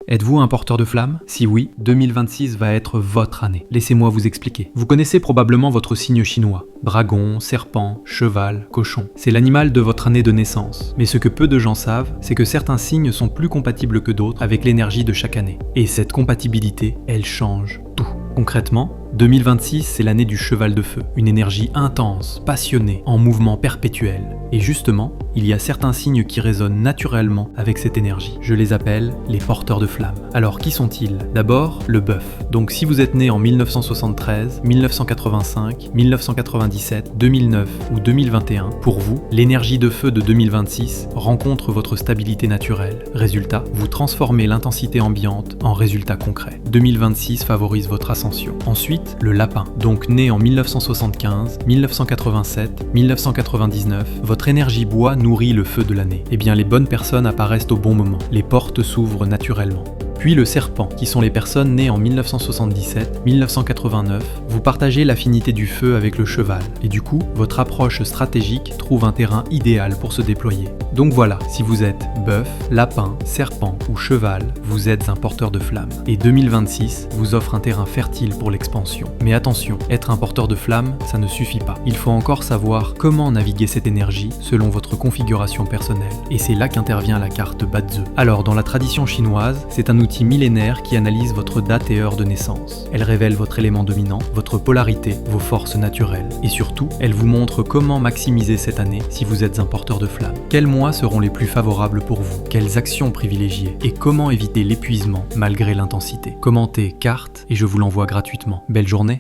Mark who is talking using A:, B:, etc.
A: Êtes-vous un porteur de flamme? Si oui, 2026 va être votre année. Laissez-moi vous expliquer. Vous connaissez probablement votre signe chinois. Dragon, serpent, cheval, cochon. C'est l'animal de votre année de naissance. Mais ce que peu de gens savent, c'est que certains signes sont plus compatibles que d'autres avec l'énergie de chaque année. Et cette compatibilité, elle change tout. Concrètement, 2026, c'est l'année du cheval de feu, une énergie intense, passionnée, en mouvement perpétuel. Et justement, il y a certains signes qui résonnent naturellement avec cette énergie. Je les appelle les porteurs de flammes. Alors qui sont-ils? D'abord, le bœuf. Donc si vous êtes né en 1973, 1985, 1997, 2009 ou 2021, pour vous, l'énergie de feu de 2026 rencontre votre stabilité naturelle. Résultat, vous transformez l'intensité ambiante en résultat concret. 2026 favorise votre ascension. Ensuite, le lapin. Donc né en 1975, 1987, 1999, votre énergie bois nourrit le feu de l'année. Eh bien, les bonnes personnes apparaissent au bon moment. Les portes s'ouvrent naturellement. Puis le serpent, qui sont les personnes nées en 1977, 1989, vous partagez l'affinité du feu avec le cheval, et du coup, votre approche stratégique trouve un terrain idéal pour se déployer. Donc voilà, si vous êtes bœuf, lapin, serpent ou cheval, vous êtes un porteur de flamme. Et 2026 vous offre un terrain fertile pour l'expansion. Mais attention, être un porteur de flamme, ça ne suffit pas. Il faut encore savoir comment naviguer cette énergie selon votre configuration personnelle. Et c'est là qu'intervient la carte Bazi. Alors, dans la tradition chinoise, c'est un outil millénaire qui analyse votre date et heure de naissance. Elle révèle votre élément dominant, votre polarité, vos forces naturelles. Et surtout, elle vous montre comment maximiser cette année si vous êtes un porteur de flamme. Quels mois seront les plus favorables pour vous? Quelles actions privilégier? Et comment éviter l'épuisement malgré l'intensité? Commentez carte et je vous l'envoie gratuitement. Belle journée!